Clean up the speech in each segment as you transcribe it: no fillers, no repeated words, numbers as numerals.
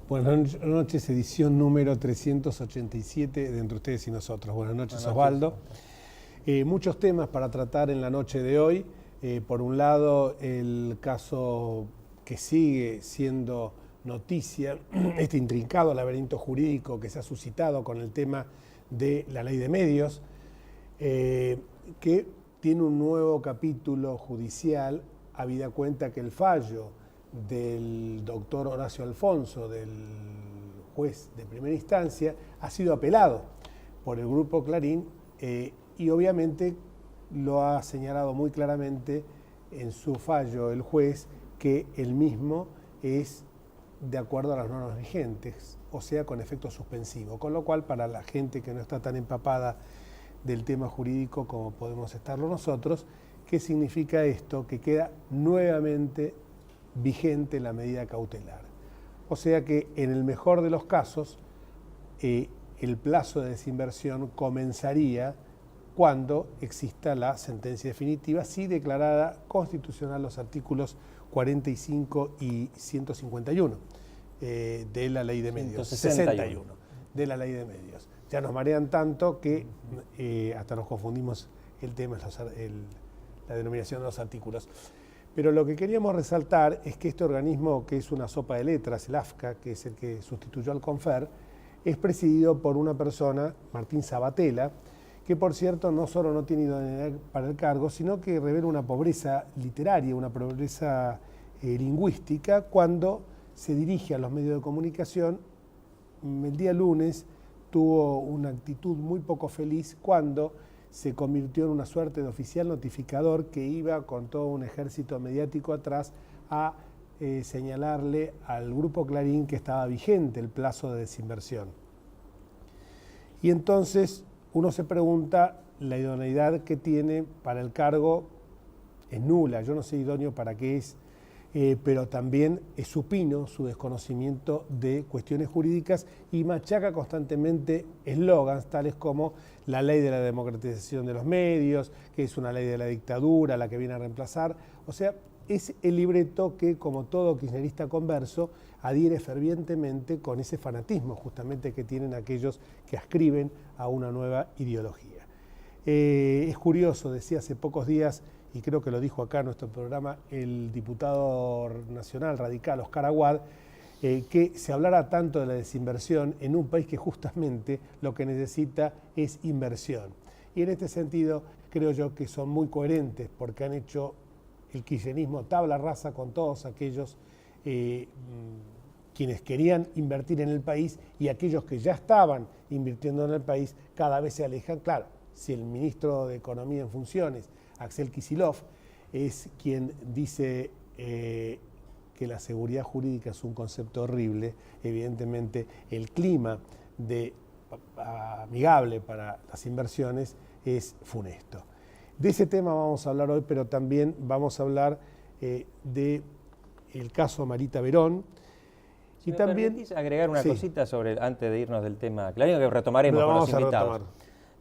Buenas noches, edición número 387 de Entre Ustedes y Nosotros. Buenas noches, Osvaldo. Muchos temas para tratar en la noche de hoy. Por un lado, el caso que sigue siendo noticia, este intrincado laberinto jurídico que se ha suscitado con el tema de la ley de medios, que tiene un nuevo capítulo judicial, habida cuenta que el fallo del doctor Horacio Alfonso, del juez de primera instancia, ha sido apelado por el Grupo Clarín y obviamente lo ha señalado muy claramente en su fallo el juez que el mismo es de acuerdo a las normas vigentes, o sea, con efecto suspensivo, con lo cual para la gente que no está tan empapada del tema jurídico como podemos estarlo nosotros, ¿qué significa esto? Que queda nuevamente vigente la medida cautelar. O sea que en el mejor de los casos, el plazo de desinversión comenzaría cuando exista la sentencia definitiva, si declarada constitucional los artículos 45 y 151 de la ley de medios. 61 de la ley de medios. Ya nos marean tanto que hasta nos confundimos el tema, la denominación de los artículos. Pero lo que queríamos resaltar es que este organismo, que es una sopa de letras, el AFCA, que es el que sustituyó al CONFER, es presidido por una persona, Martín Sabatella, que por cierto no solo no tiene idoneidad para el cargo, sino que revela una pobreza literaria, una pobreza lingüística, cuando se dirige a los medios de comunicación. El día lunes tuvo una actitud muy poco feliz cuando se convirtió en una suerte de oficial notificador que iba con todo un ejército mediático atrás a señalarle al Grupo Clarín que estaba vigente el plazo de desinversión. Y entonces uno se pregunta, la idoneidad que tiene para el cargo es nula, yo no sé idóneo para qué es, pero también es supino su desconocimiento de cuestiones jurídicas y machaca constantemente eslogans tales como la ley de la democratización de los medios, que es una ley de la dictadura, la que viene a reemplazar. O sea, es el libreto que, como todo kirchnerista converso, adhiere fervientemente con ese fanatismo justamente que tienen aquellos que ascriben a una nueva ideología. Es curioso, decía hace pocos días, y creo que lo dijo acá en nuestro programa, el diputado nacional radical Oscar Aguad, que se hablara tanto de la desinversión en un país que justamente lo que necesita es inversión. Y en este sentido creo yo que son muy coherentes porque han hecho el kirchnerismo tabla rasa con todos aquellos quienes querían invertir en el país, y aquellos que ya estaban invirtiendo en el país cada vez se alejan. Claro, si el ministro de Economía en funciones, Axel Kicillof, es quien dice que la seguridad jurídica es un concepto horrible, evidentemente el clima amigable para las inversiones es funesto. De ese tema vamos a hablar hoy, pero también vamos a hablar del caso Marita Verón. Si me permitís agregar una cosita sobre, antes de irnos del tema Clarín, que retomaremos con los invitados.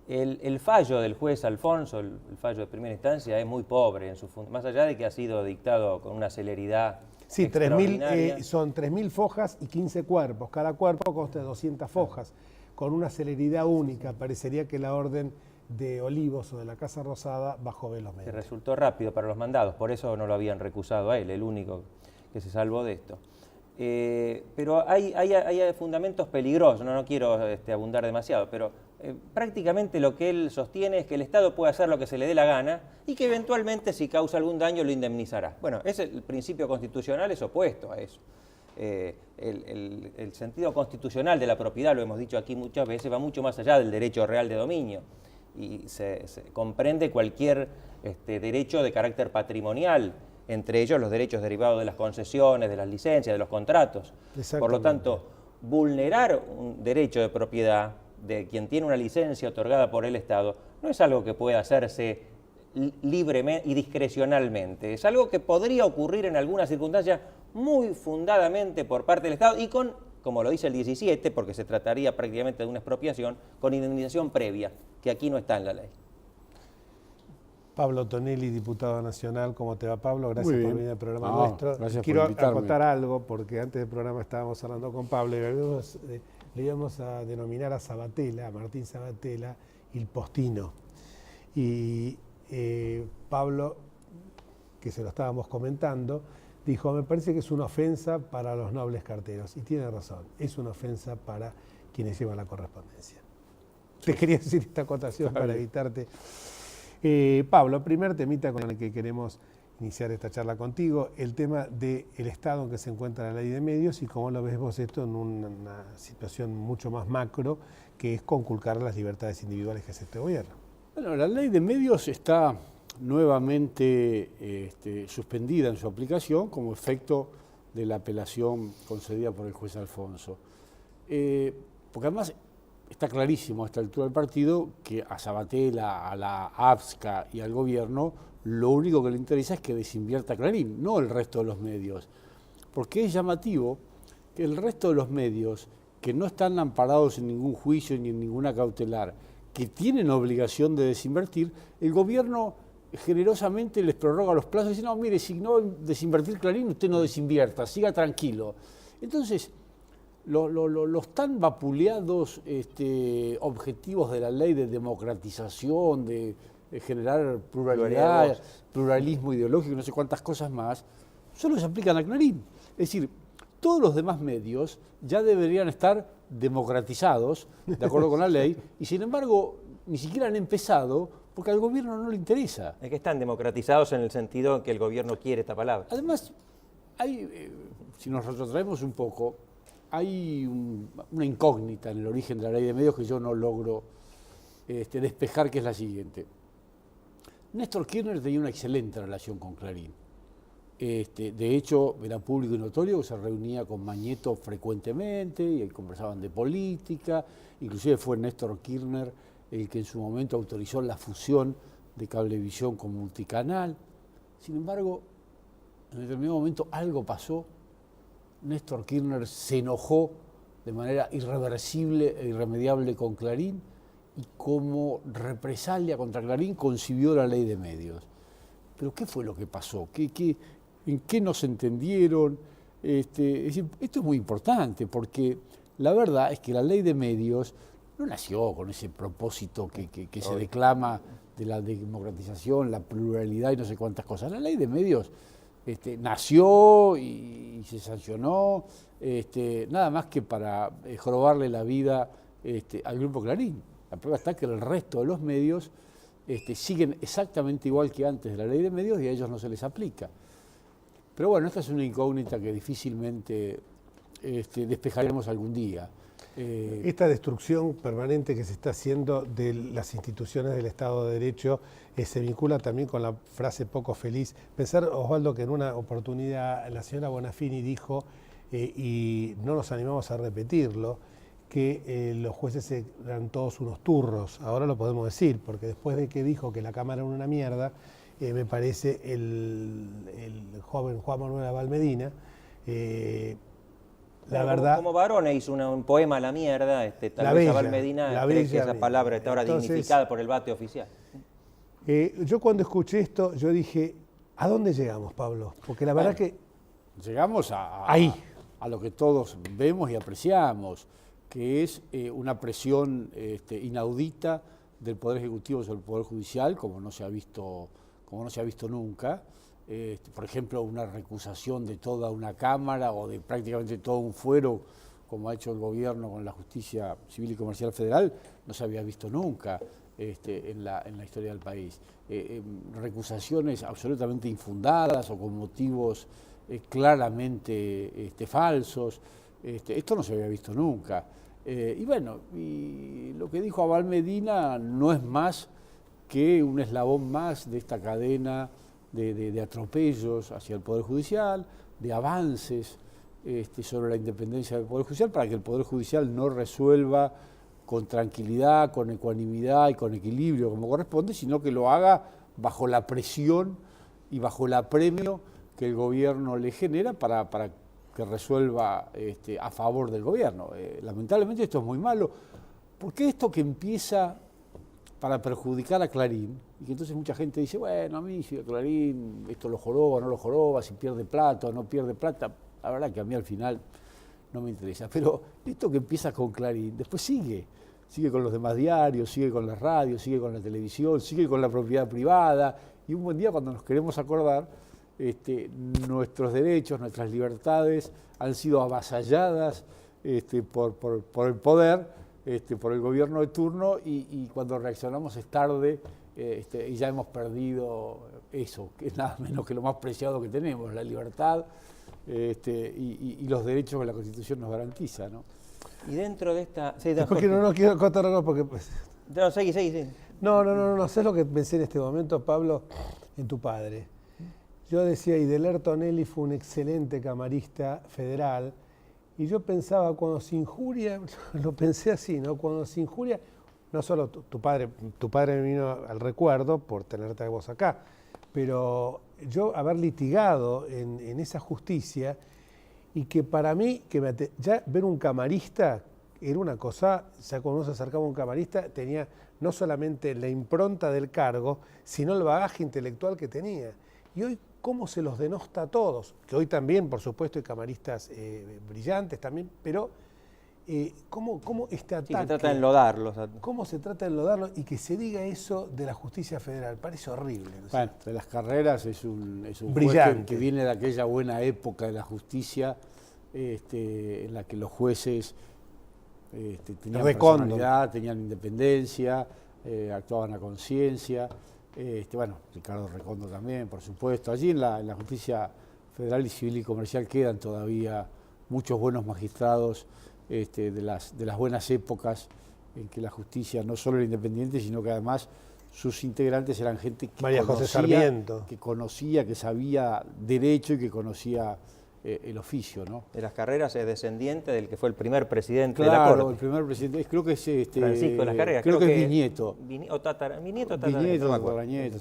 El fallo del juez Alfonso, el fallo de primera instancia, es muy pobre, más allá de que ha sido dictado con una celeridad extraordinaria. Son 3.000 fojas y 15 cuerpos. Cada cuerpo consta de 200 fojas, con una celeridad única. Parecería que la orden de Olivos o de la Casa Rosada bajó velozmente. Que resultó rápido para los mandados, por eso no lo habían recusado a él, el único que se salvó de esto. Pero hay fundamentos peligrosos, no quiero abundar demasiado, pero prácticamente lo que él sostiene es que el Estado puede hacer lo que se le dé la gana y que eventualmente, si causa algún daño, lo indemnizará. Bueno, el principio constitucional es opuesto a eso. El sentido constitucional de la propiedad, lo hemos dicho aquí muchas veces, va mucho más allá del derecho real de dominio y se comprende cualquier derecho de carácter patrimonial, entre ellos los derechos derivados de las concesiones, de las licencias, de los contratos. Por lo tanto, vulnerar un derecho de propiedad de quien tiene una licencia otorgada por el Estado no es algo que pueda hacerse libremente y discrecionalmente. Es algo que podría ocurrir en algunas circunstancias muy fundadamente por parte del Estado y con, como lo dice el 17, porque se trataría prácticamente de una expropiación, con indemnización previa, que aquí no está en la ley. Pablo Tonelli, diputado nacional. ¿Cómo te va, Pablo? Gracias por venir al programa nuestro. Gracias Quiero por invitarme. acotar algo, porque antes del programa estábamos hablando con Pablo y le íbamos a denominar a Sabatella, a Martín Sabatella, il postino. Y Pablo, que se lo estábamos comentando, dijo, me parece que es una ofensa para los nobles carteros. Y tiene razón, es una ofensa para quienes llevan la correspondencia. Te quería decir esta acotación para evitarte. Pablo, primer temita con el que queremos iniciar esta charla contigo, el tema del estado en que se encuentra la ley de medios y cómo lo ves vos esto en una situación mucho más macro, que es conculcar las libertades individuales que hace este gobierno. Bueno, la ley de medios está nuevamente suspendida en su aplicación como efecto de la apelación concedida por el juez Alfonso. Porque además está clarísimo a esta altura del partido que a Sabatella, a la AFSCA y al gobierno lo único que le interesa es que desinvierta Clarín, no el resto de los medios. Porque es llamativo que el resto de los medios que no están amparados en ningún juicio ni en ninguna cautelar, que tienen obligación de desinvertir, el gobierno generosamente les prorroga los plazos y dice, no, mire, si no desinvertir Clarín, usted no desinvierta, siga tranquilo. Entonces, los tan vapuleados objetivos de la ley de democratización, de generar pluralidad, pluralismo ideológico, no sé cuántas cosas más, solo se aplican a Clarín. Es decir, todos los demás medios ya deberían estar democratizados, de acuerdo con la ley, y sin embargo ni siquiera han empezado porque al gobierno no le interesa. Es que están democratizados en el sentido en que el gobierno quiere esta palabra. Además, si nos retrotraemos un poco, hay una incógnita en el origen de la ley de medios que yo no logro despejar, que es la siguiente. Néstor Kirchner tenía una excelente relación con Clarín. De hecho, era público y notorio que se reunía con Mañeto frecuentemente y conversaban de política. Inclusive fue Néstor Kirchner el que en su momento autorizó la fusión de Cablevisión con Multicanal. Sin embargo, en determinado momento algo pasó. Néstor Kirchner se enojó de manera irreversible e irremediable con Clarín y como represalia contra Clarín concibió la ley de medios. Pero ¿qué fue lo que pasó? ¿En qué no se entendieron? Es decir, esto es muy importante porque la verdad es que la ley de medios no nació con ese propósito que se declama de la democratización, la pluralidad y no sé cuántas cosas. La ley de medios nació y se sancionó nada más que para jorobarle la vida al Grupo Clarín. La prueba está que el resto de los medios siguen exactamente igual que antes de la ley de medios y a ellos no se les aplica. Pero bueno, esta es una incógnita que difícilmente despejaremos algún día. Esta destrucción permanente que se está haciendo de las instituciones del Estado de Derecho se vincula también con la frase poco feliz. Pensar, Osvaldo, que en una oportunidad la señora Bonafini dijo, y no nos animamos a repetirlo, que los jueces eran todos unos turros. Ahora lo podemos decir, porque después de que dijo que la Cámara era una mierda, me parece el joven Juan Manuel Abal Medina, la verdad, como Barone hizo un poema a la mierda, tal vez Abal Medina cree que esa palabra está ahora dignificada por el bate oficial. Yo cuando escuché esto, yo dije, ¿a dónde llegamos, Pablo? Porque la verdad que... Llegamos a lo que todos vemos y apreciamos, que es una presión inaudita del Poder Ejecutivo sobre el Poder Judicial, como no se ha visto nunca. Por ejemplo, una recusación de toda una Cámara o de prácticamente todo un fuero, como ha hecho el gobierno con la Justicia Civil y Comercial Federal, no se había visto nunca en la historia del país. Recusaciones absolutamente infundadas o con motivos claramente falsos. Esto no se había visto nunca. Y bueno, y lo que dijo Abal Medina no es más que un eslabón más de esta cadena de atropellos hacia el Poder Judicial, de avances sobre la independencia del Poder Judicial, para que el Poder Judicial no resuelva con tranquilidad, con ecuanimidad y con equilibrio como corresponde, sino que lo haga bajo la presión y bajo el apremio que el gobierno le genera para que resuelva a favor del gobierno. Lamentablemente esto es muy malo, porque esto que empieza para perjudicar a Clarín, y que entonces mucha gente dice, bueno, a mí si a Clarín esto lo joroba, no lo joroba, si pierde plata o no pierde plata, la verdad que a mí al final no me interesa, pero esto que empieza con Clarín, después sigue con los demás diarios, sigue con la radio, sigue con la televisión, sigue con la propiedad privada, y un buen día cuando nos queremos acordar, nuestros derechos, nuestras libertades han sido avasalladas por el poder, por el gobierno de turno, y cuando reaccionamos es tarde, y ya hemos perdido eso, que es nada menos que lo más preciado que tenemos, la libertad y los derechos que la Constitución nos garantiza, ¿no? Y dentro de esta... Sí, porque no quiero contar algo porque... No, seguí. No, ¿sabes lo que pensé en este momento, Pablo? En tu padre. Yo decía, Idelert Tonelli fue un excelente camarista federal, y yo pensaba, cuando se injuria, lo pensé así, ¿no? Cuando se injuria, no solo tu padre me vino al recuerdo por tenerte a vos acá, pero yo haber litigado en esa justicia, y que para mí, ya ver un camarista era una cosa, ya cuando uno se acercaba a un camarista, tenía no solamente la impronta del cargo, sino el bagaje intelectual que tenía. Y hoy, ¿cómo se los denosta a todos? Que hoy también, por supuesto, hay camaristas brillantes también, pero ¿cómo este ataque? Sí, se trata de enlodarlos. ¿Cómo se trata de enlodarlos? Y que se diga eso de la justicia federal, parece horrible. ¿No? Bueno, de las carreras es un brillante juez que viene de aquella buena época de la justicia, en la que los jueces tenían personalidad, tenían independencia, actuaban a conciencia. Ricardo Recondo también, por supuesto. Allí en la justicia federal y civil y comercial quedan todavía muchos buenos magistrados de las buenas épocas en que la justicia no solo era independiente, sino que además sus integrantes eran gente que conocía, que sabía derecho y que conocía el oficio, ¿no? De las carreras es descendiente del que fue el primer presidente de la Corte. Claro, el primer presidente, creo que es Francisco de las Carreras. Creo que es bisnieto. Bisnieto, tataranieto.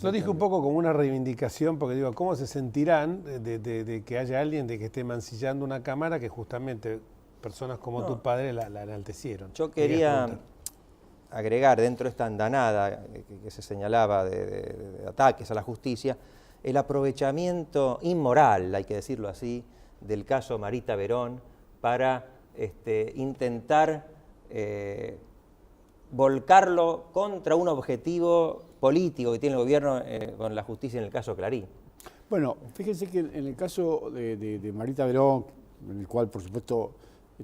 Lo dije un poco como una reivindicación, porque digo, ¿cómo se sentirán de que haya alguien de que esté mancillando una cámara que justamente personas como tu padre la enaltecieron? Yo quería agregar dentro de esta andanada que se señalaba de ataques a la justicia, el aprovechamiento inmoral, hay que decirlo así, del caso Marita Verón para intentar volcarlo contra un objetivo político que tiene el gobierno con la justicia en el caso Clarín. Bueno, fíjense que en el caso de Marita Verón, en el cual por supuesto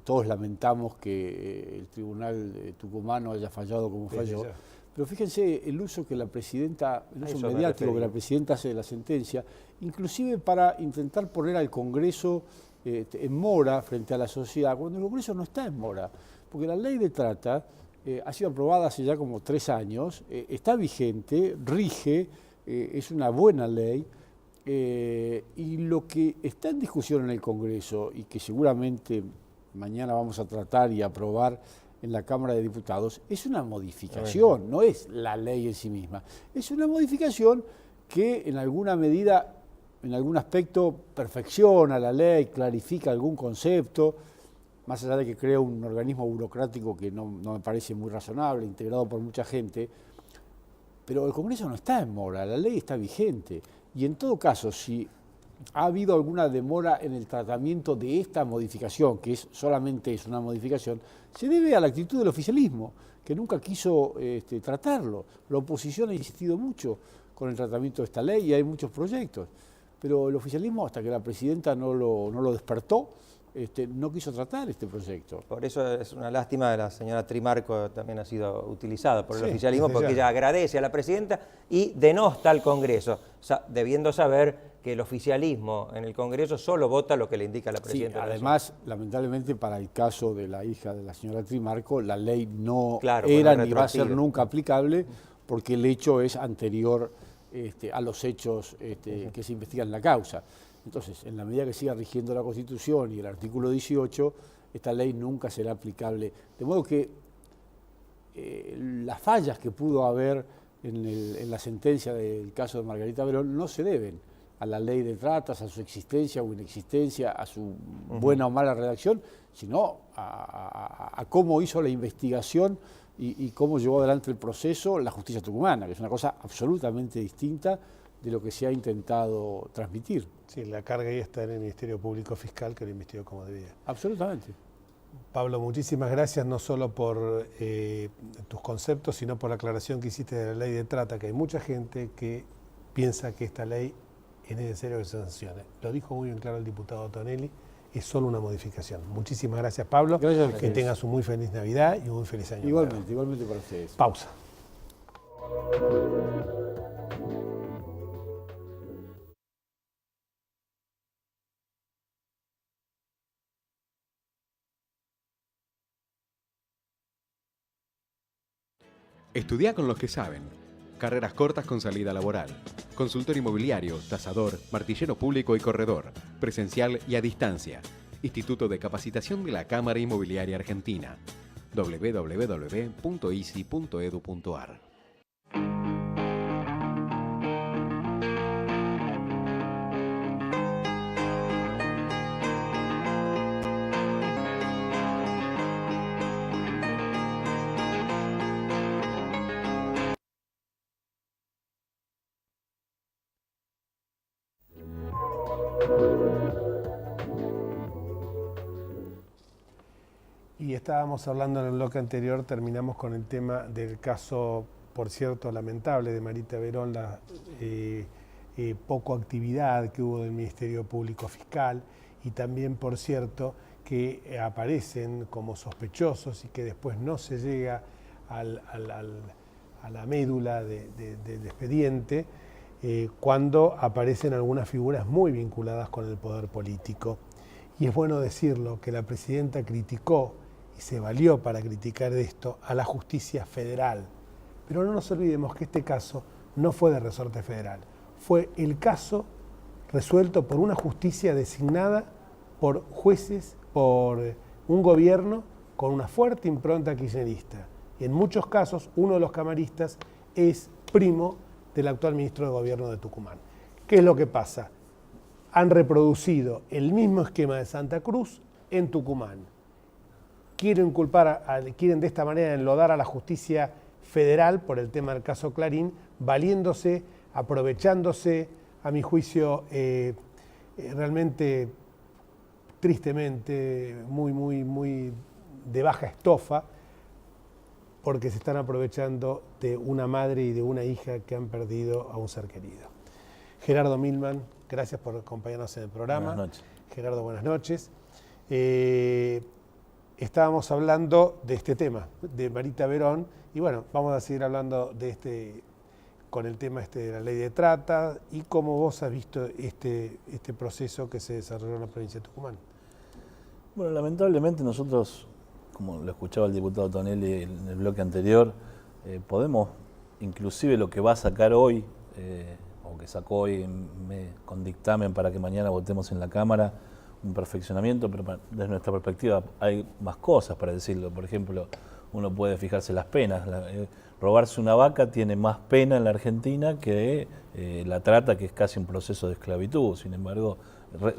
todos lamentamos que el tribunal tucumano haya fallado como falló, pero fíjense el uso que la presidenta, el uso mediático que la presidenta hace de la sentencia, inclusive para intentar poner al Congreso en mora frente a la sociedad, cuando el Congreso no está en mora, porque la ley de trata ha sido aprobada hace ya como 3 años, está vigente, rige, es una buena ley, y lo que está en discusión en el Congreso y que seguramente mañana vamos a tratar y aprobar en la Cámara de Diputados, es una modificación, no es la ley en sí misma, es una modificación que en alguna medida, en algún aspecto, perfecciona la ley, clarifica algún concepto, más allá de que crea un organismo burocrático que no me parece muy razonable, integrado por mucha gente, pero el Congreso no está en mora, la ley está vigente, y en todo caso, si ha habido alguna demora en el tratamiento de esta modificación, que solamente es una modificación, se debe a la actitud del oficialismo, que nunca quiso tratarlo. La oposición ha insistido mucho con el tratamiento de esta ley y hay muchos proyectos, pero el oficialismo, hasta que la presidenta no lo despertó, no quiso tratar este proyecto. Por eso es una lástima que la señora Trimarco también ha sido utilizada por el oficialismo, porque ella agradece a la presidenta y denosta al Congreso, debiendo saber que el oficialismo en el Congreso solo vota lo que le indica la presidenta. Sí, además, lamentablemente, para el caso de la hija de la señora Trimarco, la ley no era ni va a ser nunca aplicable, porque el hecho es anterior a los hechos que se investigan en la causa. Entonces, en la medida que siga rigiendo la Constitución y el artículo 18, esta ley nunca será aplicable. De modo que las fallas que pudo haber en la sentencia del caso de Margarita Verón no se deben a la ley de tratas, a su existencia o inexistencia, a su buena o mala redacción, sino a cómo hizo la investigación y cómo llevó adelante el proceso la justicia tucumana, que es una cosa absolutamente distinta de lo que se ha intentado transmitir. Sí, la carga ahí está en el Ministerio Público Fiscal, que lo investigó como debía. Absolutamente. Pablo, muchísimas gracias no solo por tus conceptos, sino por la aclaración que hiciste de la ley de trata, que hay mucha gente que piensa que esta ley es necesario que se sancione. Lo dijo muy bien claro el diputado Tonelli, es solo una modificación. Muchísimas gracias, Pablo. Gracias a ustedes. Que tengas un muy feliz Navidad y un muy feliz año. Igualmente, igualmente para ustedes. Pausa. Estudia con los que saben. Carreras cortas con salida laboral. Consultor inmobiliario, tasador, martillero público y corredor. Presencial y a distancia. Instituto de Capacitación de la Cámara Inmobiliaria Argentina. www.isi.edu.ar. Y estábamos hablando en el bloque anterior, terminamos con el tema del caso, por cierto, lamentable de Marita Verón, la poco actividad que hubo del Ministerio Público Fiscal y también, por cierto, que aparecen como sospechosos y que después no se llega a la médula del expediente cuando aparecen algunas figuras muy vinculadas con el poder político. Y es bueno decirlo, que la presidenta criticó y se valió para criticar esto a la justicia federal. Pero no nos olvidemos que este caso no fue de resorte federal, fue el caso resuelto por una justicia designada por jueces, por un gobierno con una fuerte impronta kirchnerista. Y en muchos casos uno de los camaristas es primo del actual ministro de Gobierno de Tucumán. ¿Qué es lo que pasa? Han reproducido el mismo esquema de Santa Cruz en Tucumán. Quieren quieren de esta manera enlodar a la justicia federal por el tema del caso Clarín, valiéndose, aprovechándose, a mi juicio, realmente, tristemente, muy de baja estofa, porque se están aprovechando de una madre y de una hija que han perdido a un ser querido. Gerardo Milman, gracias por acompañarnos en el programa. Buenas noches. Gerardo, buenas noches. Estábamos hablando de este tema, de Marita Verón, y bueno, vamos a seguir hablando de con el tema de la ley de trata y cómo vos has visto este proceso que se desarrolló en la provincia de Tucumán. Bueno, lamentablemente nosotros, como lo escuchaba el diputado Tonelli en el bloque anterior, podemos, inclusive lo que va a sacar hoy, o que sacó hoy con dictamen para que mañana votemos en la Cámara, un perfeccionamiento, pero desde nuestra perspectiva hay más cosas para decirlo. Por ejemplo, uno puede fijarse las penas. Robarse una vaca tiene más pena en la Argentina que la trata, que es casi un proceso de esclavitud. Sin embargo,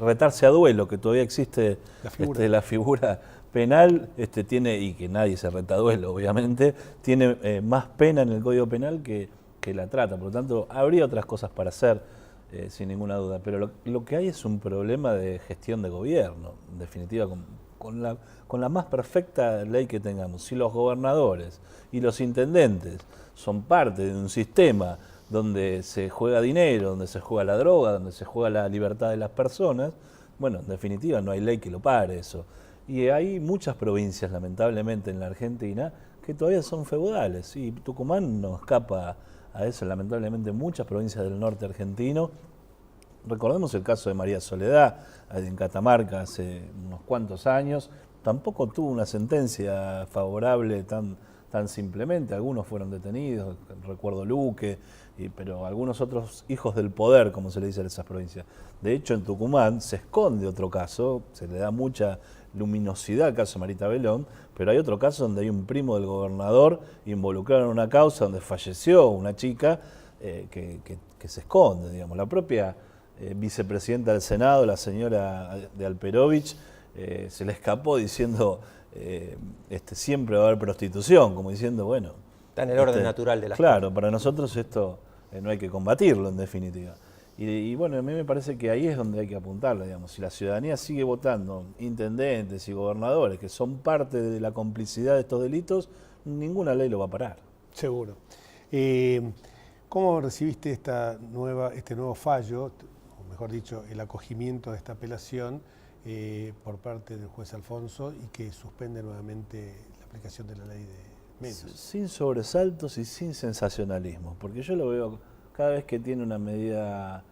retarse a duelo, que todavía existe la figura penal, tiene, y que nadie se reta a duelo, obviamente, tiene más pena en el Código Penal que la trata. Por lo tanto, habría otras cosas para hacer, sin ninguna duda. Pero lo que hay es un problema de gestión de gobierno, en definitiva, con la más perfecta ley que tengamos. Si los gobernadores y los intendentes son parte de un sistema donde se juega dinero, donde se juega la droga, donde se juega la libertad de las personas, bueno, en definitiva no hay ley que lo pare eso. Y hay muchas provincias, lamentablemente, en la Argentina que todavía son feudales, y Tucumán no escapa a eso, lamentablemente, muchas provincias del norte argentino. Recordemos el caso de María Soledad, en Catamarca, hace unos cuantos años, tampoco tuvo una sentencia favorable tan simplemente. Algunos fueron detenidos, recuerdo Luque, pero algunos otros hijos del poder, como se le dice en esas provincias. De hecho, en Tucumán se esconde otro caso, se le da mucha luminosidad al caso de Marita Verón, pero hay otro caso donde hay un primo del gobernador involucrado en una causa donde falleció una chica que se esconde, digamos. La propia vicepresidenta del Senado, la señora de Alperovich, se le escapó diciendo siempre va a haber prostitución, como diciendo, bueno... Está en el orden natural de las Claro, cosas. para nosotros esto no hay que combatirlo, en definitiva. Y bueno, a mí me parece que ahí es donde hay que apuntarle, digamos. Si la ciudadanía sigue votando intendentes y gobernadores que son parte de la complicidad de estos delitos, ninguna ley lo va a parar. Seguro. ¿Cómo recibiste este nuevo fallo, o mejor dicho, el acogimiento de esta apelación por parte del juez Alfonso y que suspende nuevamente la aplicación de la ley de medios? Sin sobresaltos y sin sensacionalismo, porque yo lo veo cada vez que tiene una medida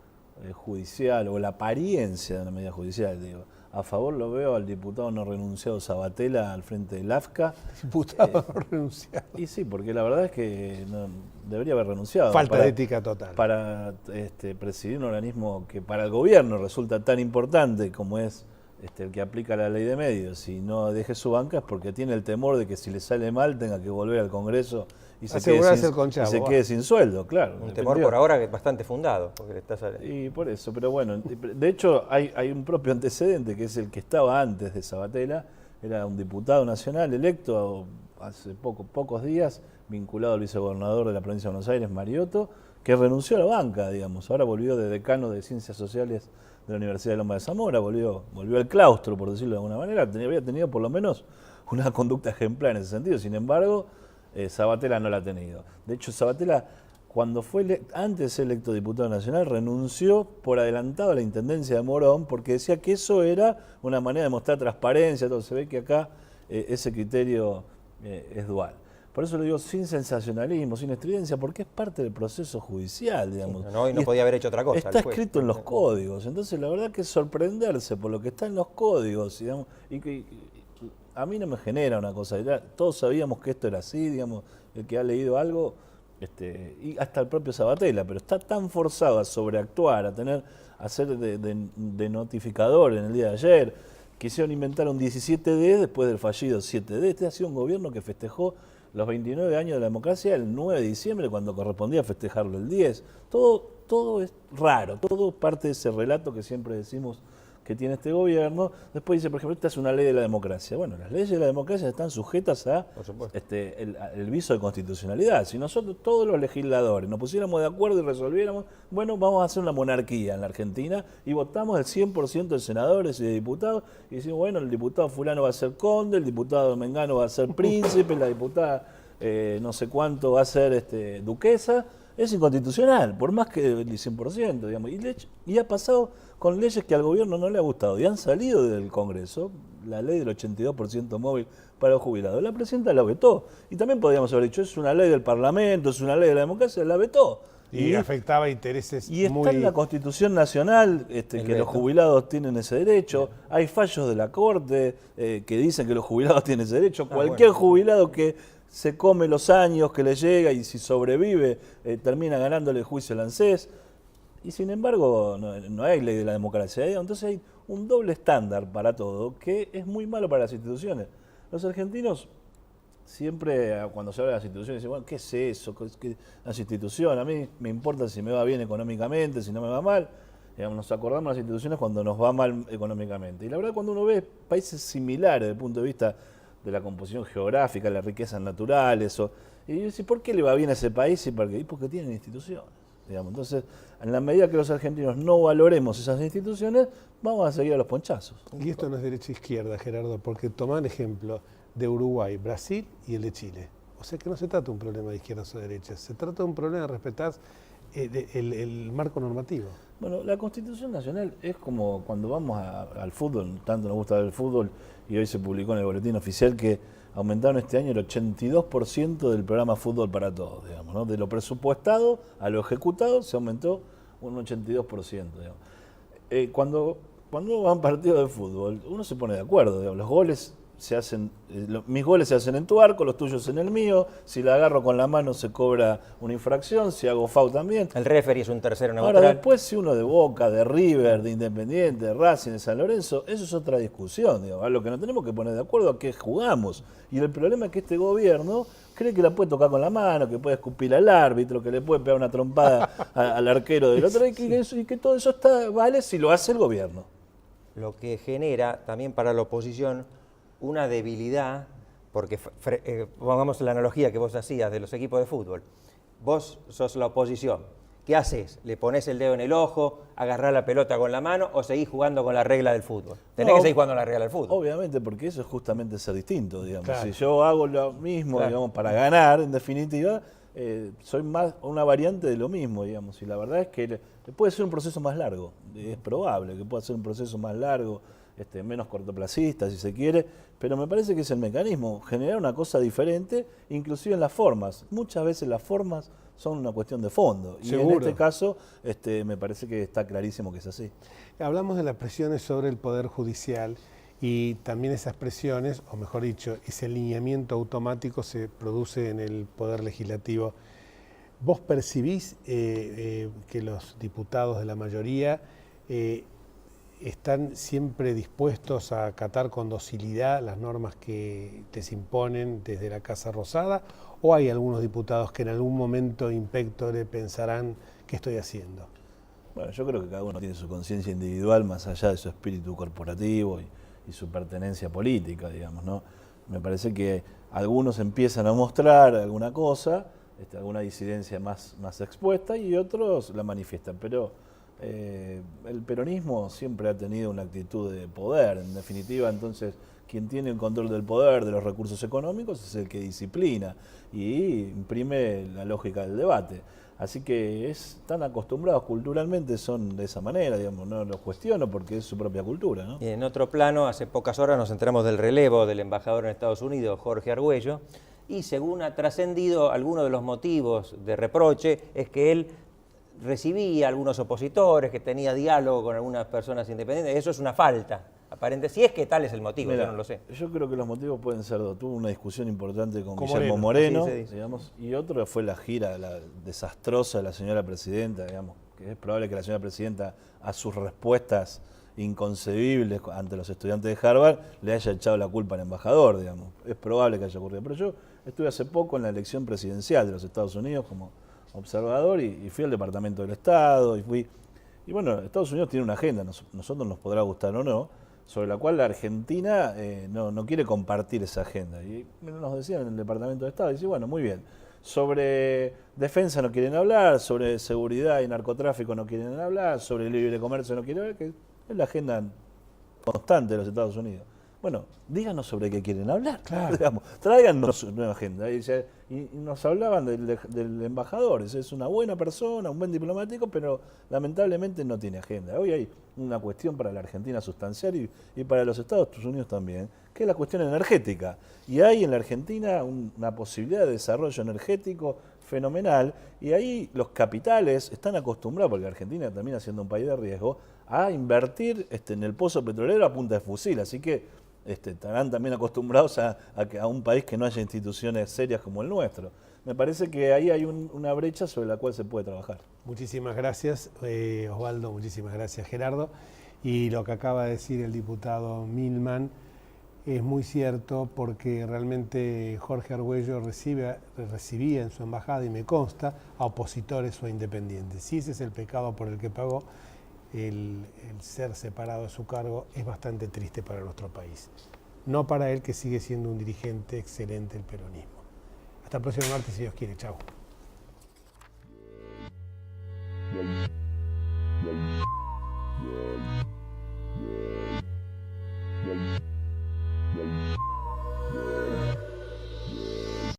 judicial o la apariencia de una medida judicial, digo, a favor lo veo al diputado no renunciado Sabatella al frente del AFCA. Diputado no renunciado. Y sí, porque la verdad es que debería haber renunciado. Falta de ética total. Para presidir un organismo que para el gobierno resulta tan importante como es el que aplica la ley de medios, y no deje su banca es porque tiene el temor de que si le sale mal tenga que volver al Congreso y se quede sin sueldo, claro. Un temor por ahora que es bastante fundado. Porque le estás... Y por eso, pero bueno, de hecho hay un propio antecedente que es el que estaba antes de Sabatella, era un diputado nacional electo hace pocos días, vinculado al vicegobernador de la provincia de Buenos Aires, Mariotto, que renunció a la banca, digamos, ahora volvió de decano de Ciencias Sociales de la Universidad de Loma de Zamora, volvió al claustro, por decirlo de alguna manera, había tenido por lo menos una conducta ejemplar en ese sentido, sin embargo, Sabatella no la ha tenido. De hecho, Sabatella, cuando fue antes de ser electo diputado nacional, renunció por adelantado a la intendencia de Morón, porque decía que eso era una manera de mostrar transparencia, todo. Se ve que acá ese criterio es dual. Por eso lo digo sin sensacionalismo, sin estridencia, porque es parte del proceso judicial, digamos. Sí, no podía haber hecho otra cosa. Está escrito en los códigos, entonces la verdad que es sorprenderse por lo que está en los códigos, digamos, y a mí no me genera una cosa, todos sabíamos que esto era así, digamos, el que ha leído algo, y hasta el propio Sabatella, pero está tan forzado a sobreactuar, a ser de notificador en el día de ayer. Quisieron inventar un 17D después del fallido 7D. Este ha sido un gobierno que festejó los 29 años de la democracia el 9 de diciembre, cuando correspondía festejarlo el 10. Todo es raro, todo parte de ese relato que siempre decimos que tiene este gobierno. Después dice, por ejemplo, esta es una ley de la democracia. Bueno, las leyes de la democracia están sujetas a el viso de constitucionalidad. Si nosotros, todos los legisladores, nos pusiéramos de acuerdo y resolviéramos, bueno, vamos a hacer una monarquía en la Argentina y votamos el 100% de senadores y de diputados y decimos, bueno, el diputado fulano va a ser conde, el diputado mengano va a ser príncipe, la diputada no sé cuánto va a ser duquesa. Es inconstitucional, por más que el 100%, digamos. Y ha pasado con leyes que al gobierno no le ha gustado y han salido del Congreso, la ley del 82% móvil para los jubilados. La presidenta la vetó. Y también podríamos haber dicho, es una ley del Parlamento, es una ley de la democracia, la vetó. Y afectaba intereses y está en la Constitución Nacional que los jubilados tienen ese derecho. Bien. Hay fallos de la Corte que dicen que los jubilados tienen ese derecho. Cualquier jubilado que se come los años que le llega y si sobrevive termina ganándole el juicio al ANSES. Y sin embargo no hay ley de la democracia. Entonces hay un doble estándar para todo que es muy malo para las instituciones. Los argentinos siempre cuando se habla de las instituciones dicen, bueno, ¿qué es eso? ¿Qué es las instituciones? A mí me importa si me va bien económicamente, si no me va mal. Nos acordamos de las instituciones cuando nos va mal económicamente. Y la verdad cuando uno ve países similares desde el punto de vista de la composición geográfica, las riquezas naturales, y dice, ¿por qué le va bien a ese país? Y porque tienen instituciones. Digamos. Entonces, en la medida que los argentinos no valoremos esas instituciones, vamos a seguir a los ponchazos. Y esto no es derecha e izquierda, Gerardo, porque toman ejemplo de Uruguay, Brasil y el de Chile. O sea que no se trata de un problema de izquierdas o derechas, se trata de un problema de respetar el marco normativo. Bueno, la Constitución Nacional es como cuando vamos al fútbol, tanto nos gusta ver el fútbol, y hoy se publicó en el boletín oficial que aumentaron este año el 82% del programa Fútbol para Todos, digamos, ¿no? De lo presupuestado a lo ejecutado se aumentó un 82%. Digamos. Cuando uno va a un partido de fútbol, uno se pone de acuerdo, digamos, los goles se hacen, mis goles se hacen en tu arco, los tuyos en el mío, si la agarro con la mano se cobra una infracción, si hago foul también. El referee es un tercero neutral. Ahora después si uno de Boca, de River, de Independiente, de Racing, de San Lorenzo, eso es otra discusión, digamos, a lo que nos tenemos que poner de acuerdo a qué jugamos. Y el problema es que este gobierno cree que la puede tocar con la mano, que puede escupir al árbitro, que le puede pegar una trompada al arquero del otro, y que todo eso vale si lo hace el gobierno. Lo que genera también para la oposición una debilidad, porque pongamos la analogía que vos hacías de los equipos de fútbol. Vos sos la oposición. ¿Qué haces? ¿Le pones el dedo en el ojo, agarrás la pelota con la mano o seguís jugando con la regla del fútbol? Tenés que seguir jugando con la regla del fútbol. Obviamente, porque eso es justamente ser distinto, digamos. Claro. Si yo hago lo mismo, Claro, digamos, para ganar, en definitiva, soy más una variante de lo mismo, digamos. Y la verdad es que puede ser un proceso más largo. Es probable que pueda ser un proceso más largo, menos cortoplacista, si se quiere, pero me parece que es el mecanismo, generar una cosa diferente, inclusive en las formas. Muchas veces las formas son una cuestión de fondo. Y Seguro. en este caso, me parece que está clarísimo que es así. Hablamos de las presiones sobre el Poder Judicial y también esas presiones, o mejor dicho, ese alineamiento automático se produce en el Poder Legislativo. ¿Vos percibís que los diputados de la mayoría están siempre dispuestos a acatar con docilidad las normas que les imponen desde la Casa Rosada? ¿O hay algunos diputados que en algún momento impectore pensarán qué estoy haciendo? Bueno, yo creo que cada uno tiene su conciencia individual más allá de su espíritu corporativo y su pertenencia política, digamos, ¿no? Me parece que algunos empiezan a mostrar alguna cosa, alguna disidencia más expuesta y otros la manifiestan, pero el peronismo siempre ha tenido una actitud de poder, en definitiva, entonces quien tiene el control del poder, de los recursos económicos, es el que disciplina y imprime la lógica del debate. Así que están acostumbrados culturalmente, son de esa manera, digamos, no los cuestiono porque es su propia cultura, ¿no? Y en otro plano, hace pocas horas nos enteramos del relevo del embajador en Estados Unidos, Jorge Argüello, y según ha trascendido, alguno de los motivos de reproche es que él recibía a algunos opositores, que tenía diálogo con algunas personas independientes. Eso es una falta aparente, si es que tal es el motivo. Mira, yo no lo sé. Yo creo que los motivos pueden ser dos. Tuvo una discusión importante con Moreno, Guillermo Moreno, así se dice. digamos, y otro fue la gira desastrosa de la señora presidenta, digamos, que es probable que la señora presidenta a sus respuestas inconcebibles ante los estudiantes de Harvard le haya echado la culpa al embajador, digamos. Es probable que haya ocurrido. Pero yo estuve hace poco en la elección presidencial de los Estados Unidos como observador y fui al Departamento del Estado y bueno, Estados Unidos tiene una agenda, nosotros nos podrá gustar o no, sobre la cual la Argentina no quiere compartir esa agenda. Y nos decían en el Departamento de Estado, y dice, bueno, muy bien, sobre defensa no quieren hablar, sobre seguridad y narcotráfico no quieren hablar, sobre libre comercio no quieren hablar, que es la agenda constante de los Estados Unidos. Bueno, díganos sobre qué quieren hablar, Claro. digamos, tráiganos su nueva agenda. Y nos hablaban del embajador, es una buena persona, un buen diplomático, pero lamentablemente no tiene agenda. Hoy hay una cuestión para la Argentina sustancial y para los Estados Unidos también, que es la cuestión energética. Y hay en la Argentina una posibilidad de desarrollo energético fenomenal, y ahí los capitales están acostumbrados, porque Argentina termina siendo un país de riesgo, a invertir en el pozo petrolero a punta de fusil. Así que estarán también acostumbrados a un país que no haya instituciones serias como el nuestro. Me parece que ahí hay una brecha sobre la cual se puede trabajar. Muchísimas gracias, Osvaldo, muchísimas gracias, Gerardo. Y lo que acaba de decir el diputado Milman es muy cierto, porque realmente Jorge Argüello recibía en su embajada, y me consta, a opositores o a independientes. Si ese es el pecado por el que pagó, el ser separado de su cargo es bastante triste para nuestro país. No para él, que sigue siendo un dirigente excelente del peronismo. Hasta el próximo martes, si Dios quiere. Chao.